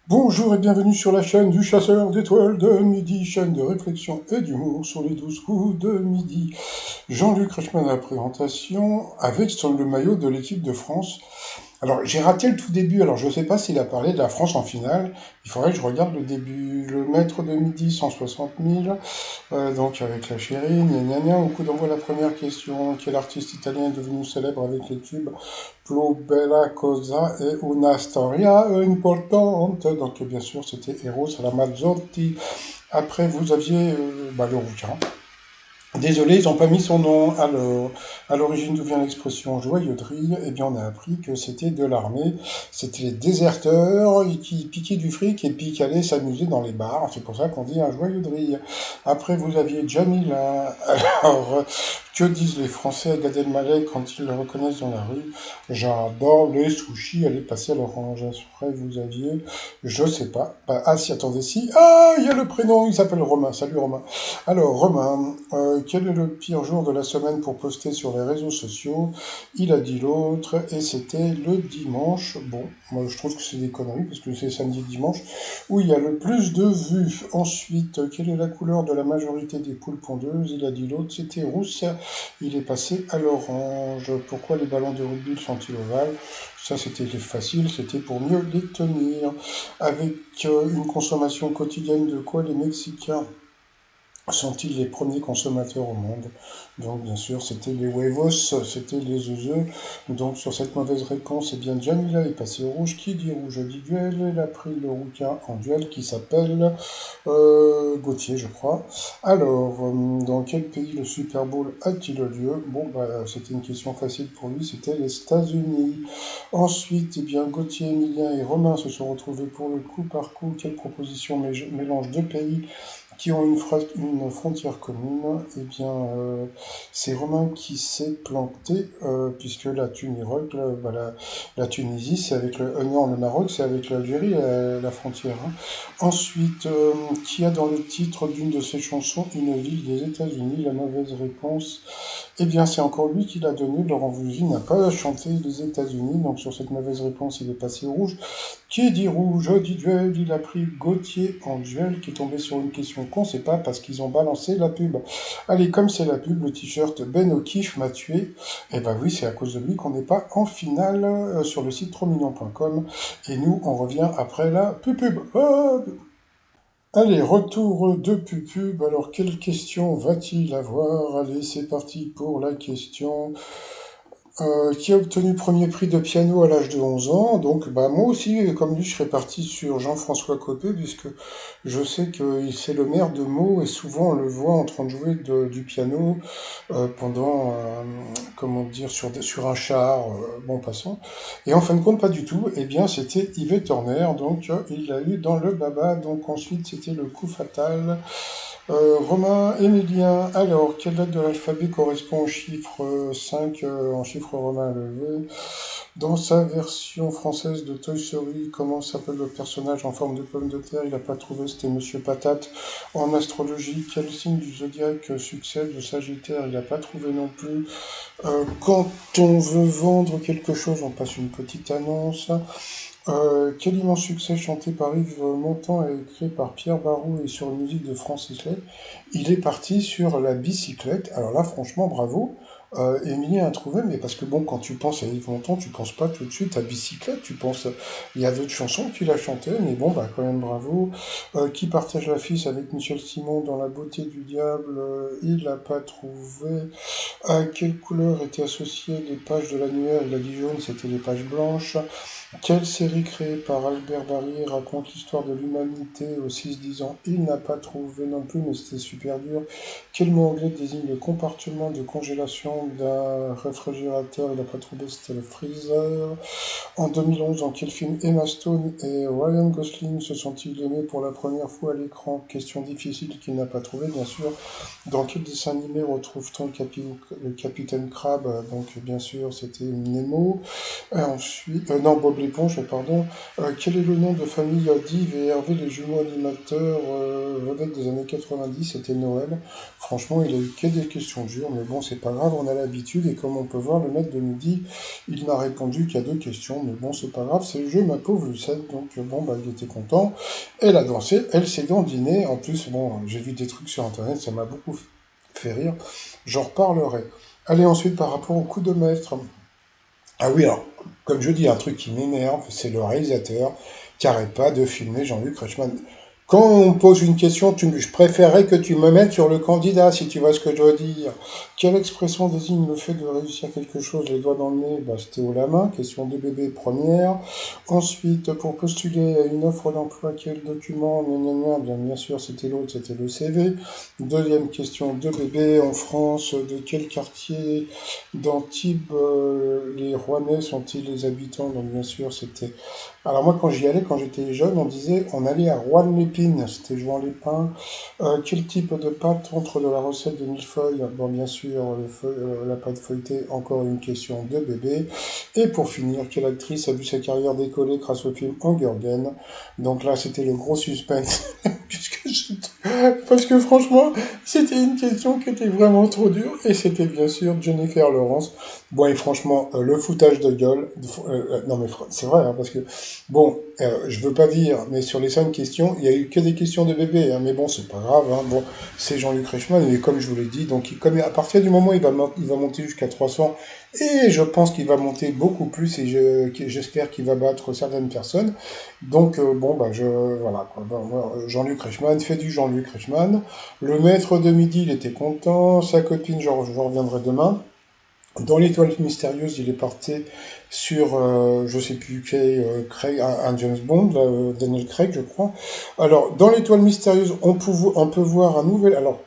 Bonjour et bienvenue sur la chaîne du chasseur d'étoiles de midi, chaîne de réflexion et d'humour sur les 12 coups de midi. Jean-Luc Reichmann à la présentation avec le maillot de l'équipe de France. Alors j'ai raté le tout début, alors je ne sais pas s'il a parlé de la France en finale, il faudrait que je regarde le début. Le maître de midi, 160 000, donc avec la chérie, gna gna gna. Au coup d'envoi, la première question: quel artiste italien est devenu célèbre avec les tubes Plus bella cosa e una storia importante? Donc bien sûr, c'était Eros Ramazzotti. Après, vous aviez le rouquin. Désolé, ils n'ont pas mis son nom. Alors, à l'origine, d'où vient l'expression joyeux de rire? Eh bien, on a appris que c'était de l'armée. C'était les déserteurs qui piquaient du fric et puis qui allaient s'amuser dans les bars. C'est pour ça qu'on dit un joyeux de rire. Après, vous aviez Jamila. Alors, que disent les Français à Gad Elmaleh quand ils le reconnaissent dans la rue? J'adore les sushis, allez passer à l'orange. Après, vous aviez, je sais pas. Ah si, attendez, si. Ah, il y a le prénom, il s'appelle Romain. Salut Romain. Alors, Romain, quel est le pire jour de la semaine pour poster sur les réseaux sociaux? Il a dit l'autre, et c'était le dimanche. Bon, moi je trouve que c'est des conneries, parce que c'est samedi et dimanche, où il y a le plus de vues. Ensuite, quelle est la couleur de la majorité des poules pondeuses? Il a dit l'autre, c'était rousse. Il est passé à l'orange. Pourquoi les ballons de rugby sont-ils ovales? Ça, c'était facile, c'était pour mieux les tenir. Avec une consommation quotidienne de quoi les Mexicains sont-ils les premiers consommateurs au monde? Donc bien sûr, c'était les huevos, c'était les œufs. Donc sur cette mauvaise réponse, eh bien Jamila est passée au rouge. Qui dit rouge dit duel. Elle a pris le rouquin en duel qui s'appelle Gauthier, je crois. Alors, dans quel pays le Super Bowl a-t-il lieu? Bon, bah, c'était une question facile pour lui, c'était les États-Unis. Ensuite, eh bien, Gauthier, Emilien et Romain se sont retrouvés pour le coup par coup. Quelle proposition mélange deux pays qui ont une frontière commune? Eh bien, c'est Romain qui s'est planté, puisque la Tunisie, c'est avec non, le Maroc, c'est avec l'Algérie, la frontière, hein. Ensuite, qui a dans le titre d'une de ses chansons une ville des États-Unis? La mauvaise réponse, eh bien, c'est encore lui qui l'a donné. Laurent Voulzy n'a pas chanté les États-Unis, donc sur cette mauvaise réponse, il est passé au rouge. Qui dit rouge dit duel, il a pris Gauthier en duel, qui est tombé sur une question qu'on sait pas parce qu'ils ont balancé la pub. Allez, comme c'est la pub, le t-shirt Ben O'Keefe m'a tué. Eh ben oui, c'est à cause de lui qu'on n'est pas en finale sur le site trosmignon.com. Et nous, on revient après la pub. Ah. Allez, retour de pub. Alors, quelle question va-t-il avoir? Allez, c'est parti pour la question. Qui a obtenu premier prix de piano à l'âge de 11 ans. Donc, bah, moi aussi, comme lui, je serais parti sur Jean-François Copé, puisque je sais que c'est le maire de Meaux, et souvent on le voit en train de jouer du piano pendant, comment dire, sur un char, bon passant. Et en fin de compte, pas du tout. Eh bien, c'était Yves Turner, donc il l'a eu dans le baba. Donc ensuite, c'était le coup fatal. Romain, Émilien, alors, quelle lettre de l'alphabet correspond au chiffre 5 en chiffre romain levé? Dans sa version française de Toy Story, comment s'appelle le personnage en forme de pomme de terre? Il n'a pas trouvé, c'était Monsieur Patate. En astrologie, quel signe du zodiaque succède le Sagittaire? Il n'a pas trouvé non plus. Quand on veut vendre quelque chose, on passe une petite annonce. Quel immense succès chanté par Yves Montand et écrit par Pierre Barou et sur une musique de Francis Lay. Il est parti sur la bicyclette. Alors là, franchement, bravo. Émilie a trouvé, mais parce que bon, quand tu penses à Yves Montand, tu penses pas tout de suite à bicyclette, tu penses, il y a d'autres chansons qu'il a chantées, mais bon, bah quand même bravo. Qui partage l'affiche avec Michel Simon dans La beauté du diable? Il l'a pas trouvé. À quelle couleur étaient associées les pages de l'annuaire? Il a dit jaune, c'était les pages blanches. Quelle série créée par Albert Barry raconte l'histoire de l'humanité aux 6-10 ans? Il n'a pas trouvé non plus, mais c'était super dur. Quel mot anglais désigne le compartiment de congélation d'un réfrigérateur? Il n'a pas trouvé, c'était le freezer. En 2011, dans quel film Emma Stone et Ryan Gosling se sont-ils aimés pour la première fois à l'écran? Question difficile qu'il n'a pas trouvé, bien sûr. Dans quel dessin animé retrouve-t-on le capitaine Crabbe? Donc, bien sûr, c'était Nemo. Ensuite, non, Bob Bob l'éponge, pardon. Quel est le nom de famille d'Yves et Hervé, les jumeaux animateurs vedettes des années 90? C'était Noël. Franchement, il a eu que des questions dures, mais bon, c'est pas grave, on a l'habitude. Et comme on peut voir, le maître de midi, il n'a répondu qu'à 2 questions, mais bon, c'est pas grave, c'est le jeu, ma pauvre Lucette. Donc, bon, bah, il était content. Elle a dansé, elle s'est dandinée. En plus, bon, j'ai vu des trucs sur Internet, ça m'a beaucoup fait rire. J'en reparlerai. Allez, ensuite, par rapport au coup de maître. Ah oui, alors, comme je dis, un truc qui m'énerve, c'est le réalisateur qui arrête pas de filmer Jean-Luc Reichmann. Quand on me pose une question, je préférerais que tu me mettes sur le candidat, si tu vois ce que je veux dire. Quelle expression désigne le fait de réussir quelque chose, les doigts dans le nez? Bah, c'était haut la main, question de bébé première. Ensuite, pour postuler à une offre d'emploi, quel document? Bien sûr, c'était l'autre, c'était le CV. Deuxième question de bébé, en France, de quel quartier d'Antibes les Rouennais sont-ils les habitants? Donc bien sûr, c'était... Alors moi, quand j'y allais, quand j'étais jeune, on disait on allait à Roanne-les-Pines, c'était Jouan les Pins. Quel type de pâte entre de la recette de millefeuille? Bon, bien sûr, la pâte feuilletée, encore une question de bébé. Et pour finir, quelle actrice a vu sa carrière décoller grâce au film Hunger Games? Donc là, c'était le gros suspense. Parce que franchement, c'était une question qui était vraiment trop dure. Et c'était bien sûr Jennifer Lawrence. Bon, et franchement, le foutage de gueule. Non, mais c'est vrai, hein, parce que, bon, je veux pas dire, mais sur les 5 questions, il y a eu que des questions de bébé. Hein, mais bon, c'est pas grave. Hein, bon, c'est Jean-Luc Reichmann, mais comme je vous l'ai dit, donc comme à partir du moment où il va monter jusqu'à 300, et je pense qu'il va monter beaucoup plus, et j'espère qu'il va battre certaines personnes. Donc, bon, bah, voilà, quoi. Bon, voilà, Jean-Luc Reichmann fait du Jean-Luc Reichmann. Le maître de midi, il était content. Sa copine, je reviendrai demain. Dans l'étoile mystérieuse, il est parti sur, je sais plus quel, Craig, un James Bond, là, Daniel Craig, je crois. Alors, dans l'étoile mystérieuse, on peut voir un nouvel... Alors,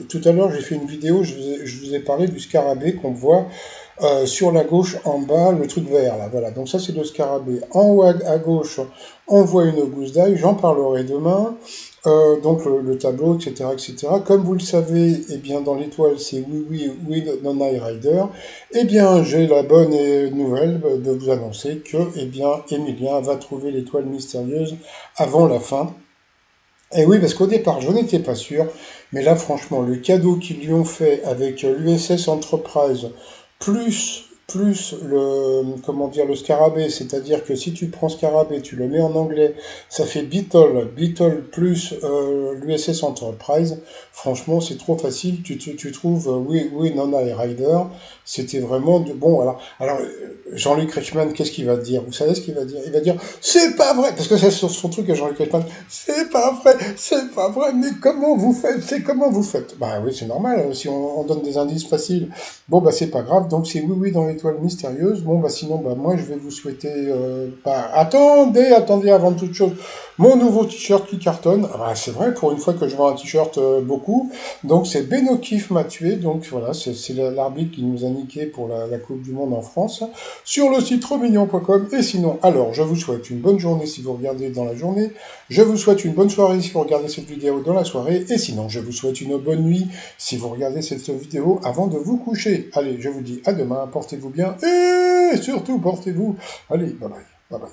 tout à l'heure, j'ai fait une vidéo, je vous ai parlé du scarabée qu'on voit sur la gauche, en bas, le truc vert, là, voilà. Donc ça, c'est le scarabée. En haut, à gauche, on voit une gousse d'ail, j'en parlerai demain. Donc le tableau, etc., etc. Comme vous le savez, eh bien, dans l'étoile, c'est oui, oui, oui, non, Night Rider. Eh bien, j'ai la bonne nouvelle de vous annoncer que, eh bien, Emilien va trouver l'étoile mystérieuse avant la fin. Et oui, parce qu'au départ, je n'étais pas sûr, mais là, franchement, le cadeau qu'ils lui ont fait avec l'USS Enterprise, plus comment dire, le scarabée, c'est-à-dire que si tu prends scarabée, tu le mets en anglais, ça fait Beetle plus l'USS Enterprise, franchement, c'est trop facile, tu trouves, oui, oui, Nona et Ryder, c'était vraiment de bon, alors Jean-Luc Reichmann, qu'est-ce qu'il va dire? Vous savez ce qu'il va dire? Il va dire, c'est pas vrai, parce que c'est son truc à Jean-Luc Reichmann, c'est pas vrai, mais comment vous faites? C'est comment vous faites? Bah oui, c'est normal, si on donne des indices faciles. Bon, bah c'est pas grave, donc c'est oui, oui dans l'étoile mystérieuse. Bon, bah sinon, bah moi je vais vous souhaiter... bah, attendez, avant toute chose, mon nouveau t-shirt qui cartonne. Ah, bah, c'est vrai, pour une fois que je vends un t-shirt beaucoup. Donc c'est Benokif m'a tué, donc voilà, c'est l'arbitre qui nous a niqué pour la Coupe du Monde en France. Sur le site romignon.com. Et sinon, alors, je vous souhaite une bonne journée si vous regardez dans la journée. Je vous souhaite une bonne soirée si vous regardez cette vidéo dans la soirée. Et sinon, je vous souhaite une bonne nuit si vous regardez cette vidéo avant de vous coucher. Allez, je vous dis à demain, portez-vous bien et surtout portez-vous. Allez, bye bye. Bye bye.